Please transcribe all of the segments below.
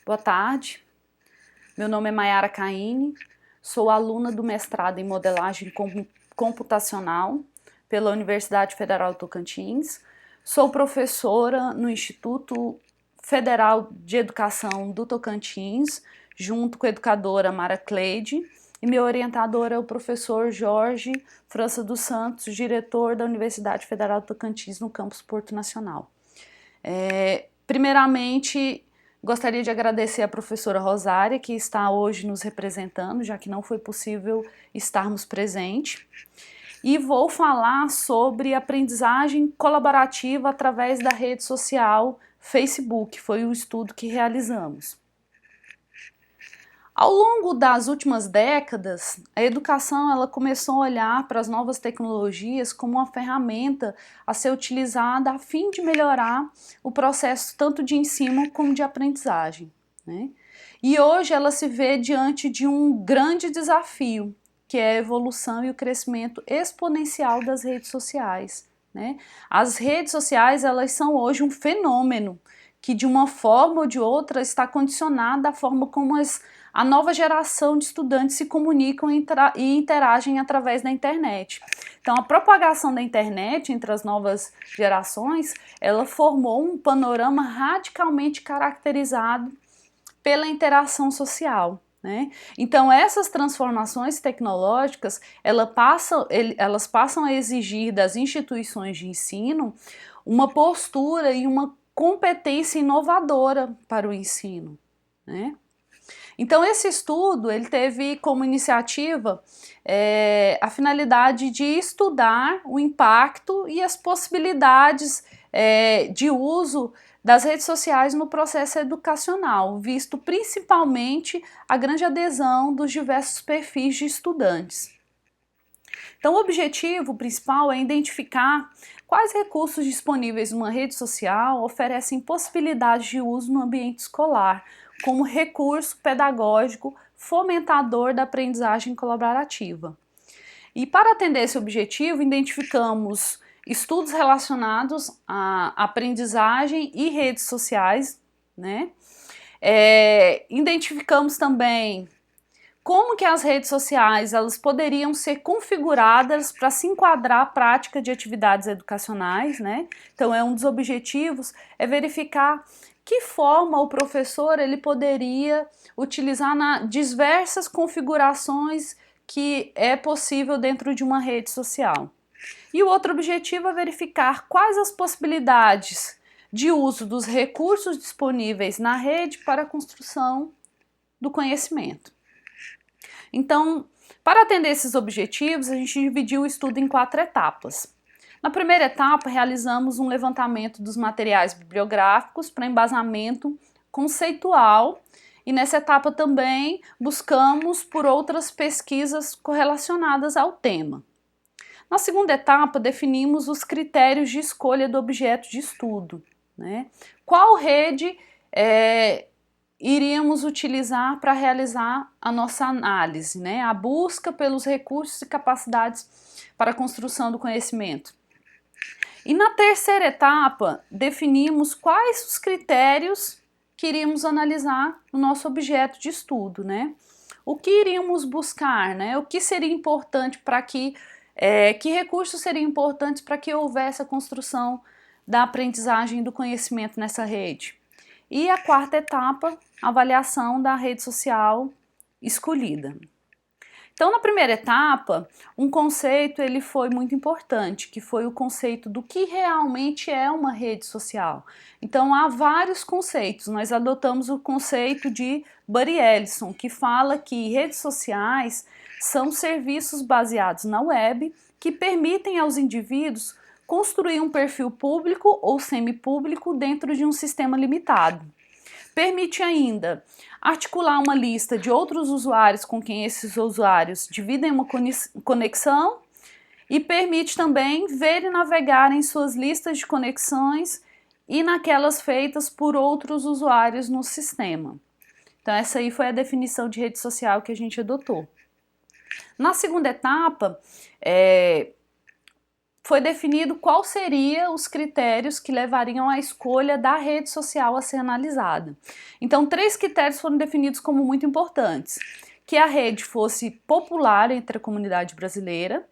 Boa tarde, meu nome é Mayara Caine, sou aluna do mestrado em modelagem computacional pela Universidade Federal do Tocantins, sou professora no Instituto Federal de Educação do Tocantins, junto com a educadora Mara Cleide, e meu orientador é o professor Jorge França dos Santos, diretor da Universidade Federal do Tocantins no campus Porto Nacional. Primeiramente, gostaria de agradecer a professora Rosária, que está hoje nos representando, já que não foi possível estarmos presentes. E vou falar sobre aprendizagem colaborativa através da rede social Facebook, foi o estudo que realizamos. Ao longo das últimas décadas, a educação ela começou a olhar para as novas tecnologias como uma ferramenta a ser utilizada a fim de melhorar o processo tanto de ensino como de aprendizagem, né? E hoje ela se vê diante de um grande desafio, que é a evolução e o crescimento exponencial das redes sociais, né? As redes sociais elas são hoje um fenômeno que de uma forma ou de outra está condicionada à forma como a nova geração de estudantes se comunicam e interagem através da internet. Então, a propagação da internet entre as novas gerações, ela formou um panorama radicalmente caracterizado pela interação social, né? Então, essas transformações tecnológicas, elas passam a exigir das instituições de ensino uma postura e uma competência inovadora para o ensino, né? Então esse estudo ele teve como iniciativa a finalidade de estudar o impacto e as possibilidades de uso das redes sociais no processo educacional, visto principalmente a grande adesão dos diversos perfis de estudantes. Então o objetivo principal é identificar quais recursos disponíveis numa rede social oferecem possibilidades de uso no ambiente escolar, como recurso pedagógico fomentador da aprendizagem colaborativa. E para atender esse objetivo, identificamos estudos relacionados à aprendizagem e redes sociais, né? Identificamos também como que as redes sociais elas poderiam ser configuradas para se enquadrar à prática de atividades educacionais, né? Então um dos objetivos é verificar que forma o professor ele poderia utilizar nas diversas configurações que é possível dentro de uma rede social. E o outro objetivo é verificar quais as possibilidades de uso dos recursos disponíveis na rede para a construção do conhecimento. Então, para atender esses objetivos, a gente dividiu o estudo em 4 etapas. Na primeira etapa, realizamos um levantamento dos materiais bibliográficos para embasamento conceitual e nessa etapa também buscamos por outras pesquisas correlacionadas ao tema. Na segunda etapa, definimos os critérios de escolha do objeto de estudo, né? Qual rede iríamos utilizar para realizar a nossa análise, né? A busca pelos recursos e capacidades para a construção do conhecimento. E na terceira etapa, definimos quais os critérios que iríamos analisar no nosso objeto de estudo, né? O que iríamos buscar, né? O que seria importante para que recursos seriam importantes para que houvesse a construção da aprendizagem do conhecimento nessa rede. E a quarta etapa, avaliação da rede social escolhida. Então, na primeira etapa, um conceito ele foi muito importante, que foi o conceito do que realmente é uma rede social. Então, há vários conceitos. Nós adotamos o conceito de Buddy Ellison, que fala que redes sociais são serviços baseados na web que permitem aos indivíduos construir um perfil público ou semipúblico dentro de um sistema limitado. Permite ainda articular uma lista de outros usuários com quem esses usuários dividem uma conexão e permite também ver e navegar em suas listas de conexões e naquelas feitas por outros usuários no sistema. Então essa aí foi a definição de rede social que a gente adotou. Na segunda etapa, foi definido qual seriam os critérios que levariam à escolha da rede social a ser analisada. Então, 3 critérios foram definidos como muito importantes: que a rede fosse popular entre a comunidade brasileira,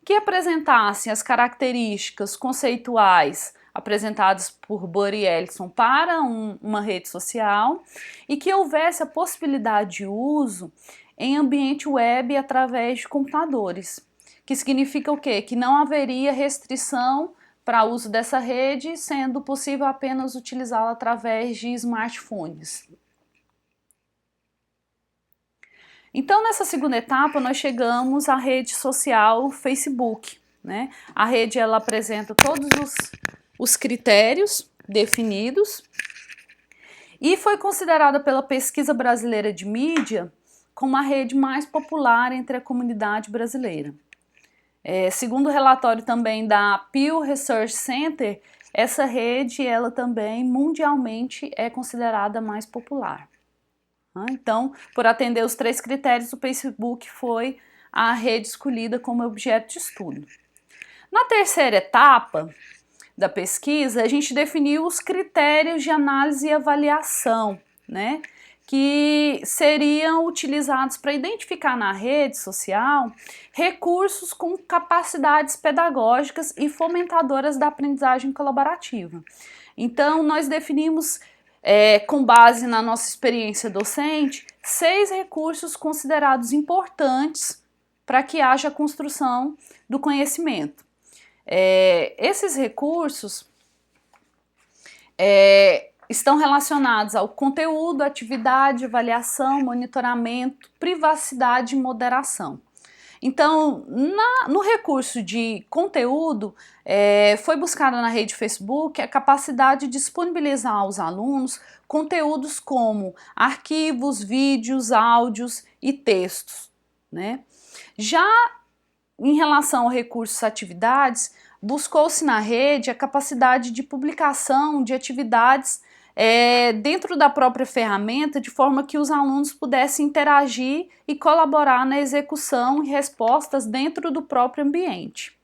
que apresentasse as características conceituais apresentadas por Buddy Ellison para uma rede social e que houvesse a possibilidade de uso em ambiente web através de computadores. Que significa o quê? Que não haveria restrição para o uso dessa rede, sendo possível apenas utilizá-la através de smartphones. Então, nessa segunda etapa, nós chegamos à rede social Facebook, né? A rede, ela apresenta todos os critérios definidos e foi considerada pela Pesquisa Brasileira de Mídia como a rede mais popular entre a comunidade brasileira. Segundo o relatório também da Pew Research Center, essa rede, ela também mundialmente é considerada mais popular. Então, por atender os 3 critérios, o Facebook foi a rede escolhida como objeto de estudo. Na terceira etapa da pesquisa, a gente definiu os critérios de análise e avaliação, né, que seriam utilizados para identificar na rede social recursos com capacidades pedagógicas e fomentadoras da aprendizagem colaborativa. Então, nós definimos, com base na nossa experiência docente, 6 recursos considerados importantes para que haja a construção do conhecimento. Esses recursos estão relacionados ao conteúdo, atividade, avaliação, monitoramento, privacidade e moderação. Então, no recurso de conteúdo, foi buscada na rede Facebook a capacidade de disponibilizar aos alunos conteúdos como arquivos, vídeos, áudios e textos, né? Já em relação ao recursos atividades, buscou-se na rede a capacidade de publicação de atividades dentro da própria ferramenta, de forma que os alunos pudessem interagir e colaborar na execução e respostas dentro do próprio ambiente.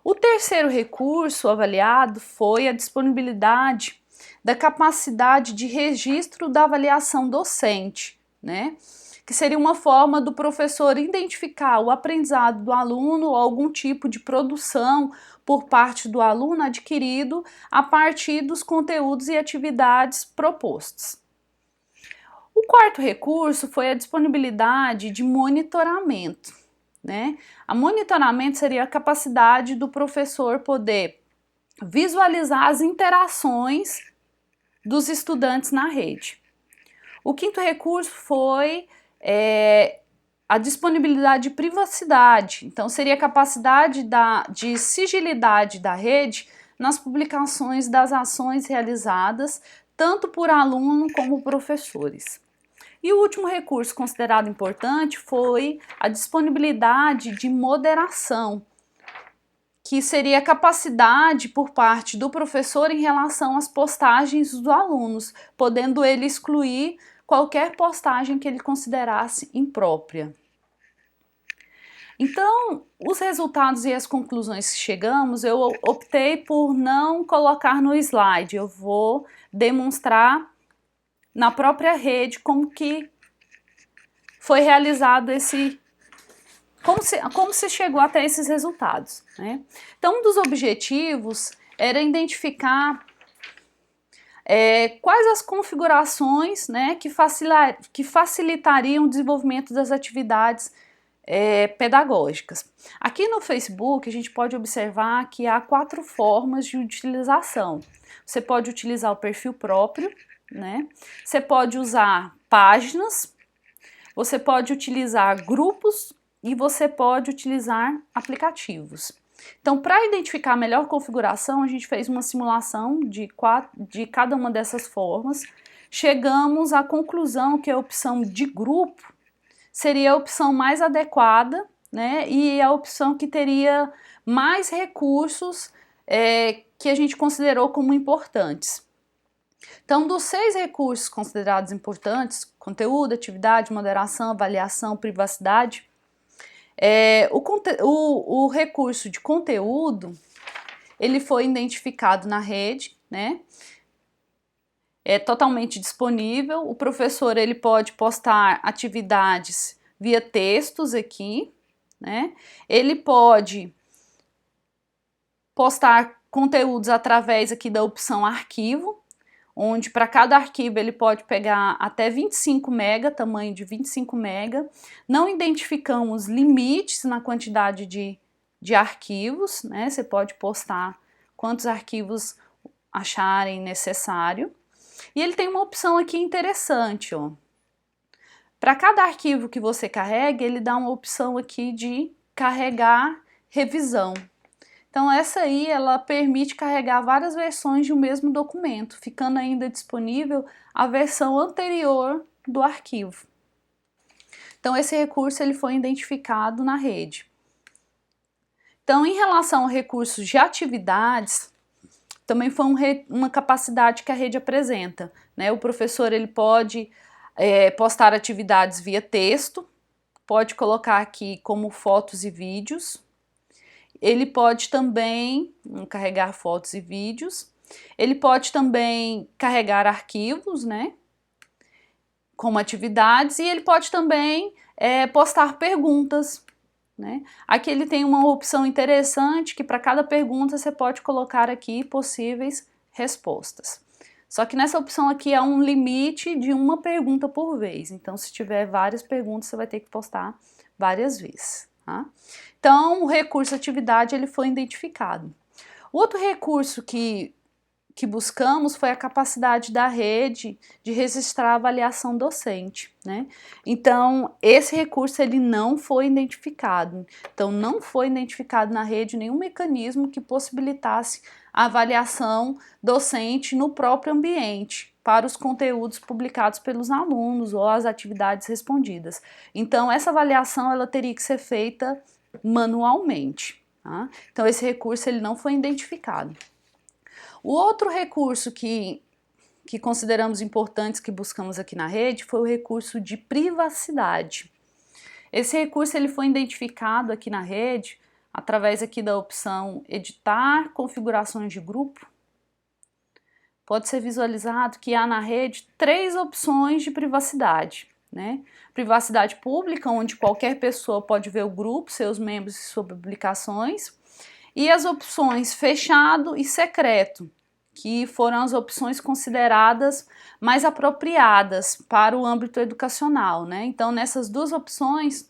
O terceiro recurso avaliado foi a disponibilidade da capacidade de registro da avaliação docente, né? Que seria uma forma do professor identificar o aprendizado do aluno ou algum tipo de produção por parte do aluno adquirido a partir dos conteúdos e atividades propostos. O quarto recurso foi a disponibilidade de monitoramento, né? A monitoramento seria a capacidade do professor poder visualizar as interações dos estudantes na rede. O quinto recurso foi a disponibilidade de privacidade. Então, seria a capacidade de sigilidade da rede nas publicações das ações realizadas, tanto por aluno como professores. E o último recurso considerado importante foi a disponibilidade de moderação, que seria a capacidade por parte do professor em relação às postagens dos alunos, podendo ele excluir qualquer postagem que ele considerasse imprópria. Então, os resultados e as conclusões que chegamos, eu optei por não colocar no slide, eu vou demonstrar na própria rede como que foi realizado como se chegou até esses resultados, né? Então, um dos objetivos era identificar quais as configurações, né, que facilitariam o desenvolvimento das atividades pedagógicas. Aqui no Facebook a gente pode observar que há 4 formas de utilização. Você pode utilizar o perfil próprio, né? Você pode usar páginas, você pode utilizar grupos e você pode utilizar aplicativos. Então, para identificar a melhor configuração, a gente fez uma simulação de cada uma dessas formas. Chegamos à conclusão que a opção de grupo seria a opção mais adequada, né? E a opção que teria mais recursos que a gente considerou como importantes. Então, dos 6 recursos considerados importantes, conteúdo, atividade, moderação, avaliação, privacidade, O recurso de conteúdo, ele foi identificado na rede, né? É totalmente disponível. O professor ele pode postar atividades via textos aqui, né? Ele pode postar conteúdos através aqui da opção arquivo, onde para cada arquivo ele pode pegar até 25 MB, tamanho de 25 MB. Não identificamos limites na quantidade de arquivos, né? Você pode postar quantos arquivos acharem necessário. E ele tem uma opção aqui interessante, ó. Para cada arquivo que você carrega, ele dá uma opção aqui de carregar revisão. Então essa aí, ela permite carregar várias versões de um mesmo documento, ficando ainda disponível a versão anterior do arquivo. Então esse recurso ele foi identificado na rede. Então em relação ao recurso de atividades, também foi uma capacidade que a rede apresenta, né? O professor ele pode postar atividades via texto, pode colocar aqui como fotos e vídeos. Ele pode também carregar fotos e vídeos. Ele pode também carregar arquivos, né? Como atividades. E ele pode também postar perguntas, né? Aqui ele tem uma opção interessante que para cada pergunta você pode colocar aqui possíveis respostas. Só que nessa opção aqui há um limite de uma pergunta por vez. Então, se tiver várias perguntas, você vai ter que postar várias vezes, tá? Então, o recurso atividade ele foi identificado. O outro recurso que buscamos foi a capacidade da rede de registrar a avaliação docente, né? Então, esse recurso ele não foi identificado. Então, não foi identificado na rede nenhum mecanismo que possibilitasse a avaliação docente no próprio ambiente para os conteúdos publicados pelos alunos ou as atividades respondidas. Então, essa avaliação ela teria que ser feita manualmente, tá? Então, esse recurso ele não foi identificado. O outro recurso que consideramos importantes que buscamos aqui na rede foi o recurso de privacidade. Esse recurso ele foi identificado aqui na rede através aqui da opção editar configurações de grupo. Pode ser visualizado que há na rede 3 opções de privacidade, né? Privacidade pública, onde qualquer pessoa pode ver o grupo, seus membros e suas publicações. E as opções fechado e secreto, que foram as opções consideradas mais apropriadas para o âmbito educacional, né? Então, nessas duas opções,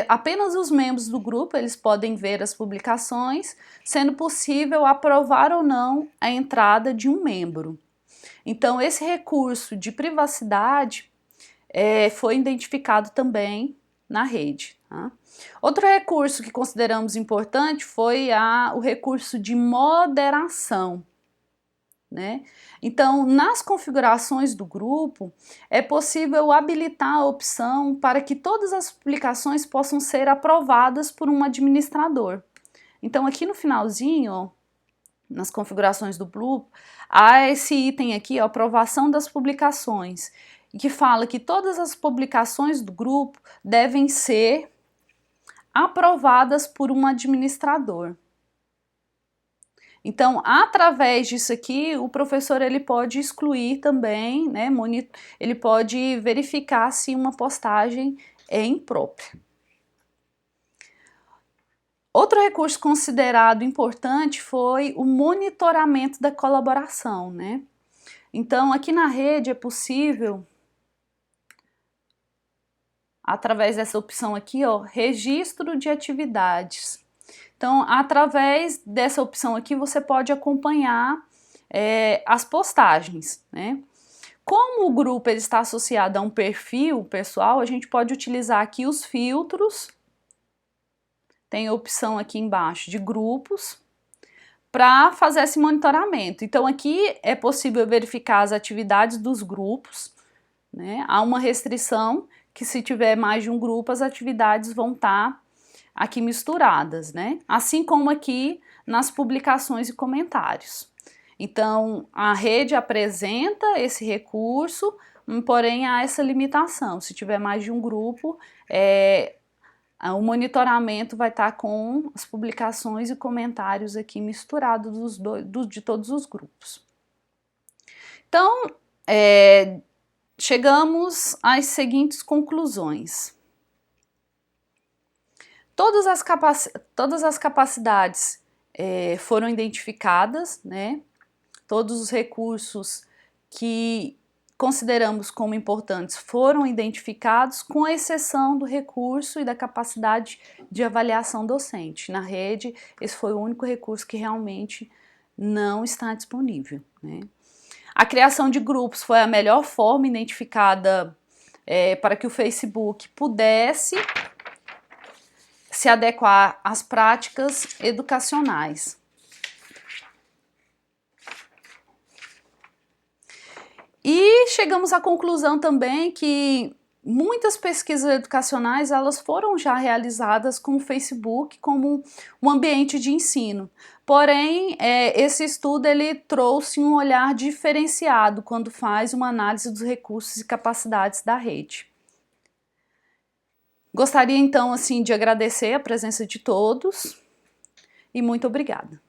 apenas os membros do grupo eles podem ver as publicações, sendo possível aprovar ou não a entrada de um membro. Então, esse recurso de privacidade foi identificado também na rede, tá? Outro recurso que consideramos importante foi o recurso de moderação, né? Então, nas configurações do grupo, é possível habilitar a opção para que todas as publicações possam ser aprovadas por um administrador. Então, aqui no finalzinho, ó, nas configurações do grupo, há esse item aqui, ó, aprovação das publicações, que fala que todas as publicações do grupo devem ser aprovadas por um administrador. Então, através disso aqui, o professor ele pode excluir também, né, ele pode verificar se uma postagem é imprópria. Outro recurso considerado importante foi o monitoramento da colaboração, né? Então, aqui na rede é possível, através dessa opção aqui, ó, registro de atividades. Então, através dessa opção aqui, você pode acompanhar as postagens, né? Como o grupo ele está associado a um perfil pessoal, a gente pode utilizar aqui os filtros. Tem a opção aqui embaixo de grupos para fazer esse monitoramento. Então, aqui é possível verificar as atividades dos grupos, né? Há uma restrição que se tiver mais de um grupo, as atividades vão estar aqui misturadas, né? Assim como aqui nas publicações e comentários. Então, a rede apresenta esse recurso, porém há essa limitação. Se tiver mais de um grupo, O monitoramento vai estar com as publicações e comentários aqui misturados de todos os grupos. Então, chegamos às seguintes conclusões. Todas as capacidades foram identificadas, né? Todos os recursos que consideramos como importantes foram identificados, com exceção do recurso e da capacidade de avaliação docente. Na rede, esse foi o único recurso que realmente não está disponível, né? A criação de grupos foi a melhor forma identificada para que o Facebook pudesse se adequar às práticas educacionais. E chegamos à conclusão também que muitas pesquisas educacionais elas foram já realizadas com o Facebook como um ambiente de ensino. Porém, esse estudo ele trouxe um olhar diferenciado quando faz uma análise dos recursos e capacidades da rede. Gostaria então assim de agradecer a presença de todos e muito obrigada.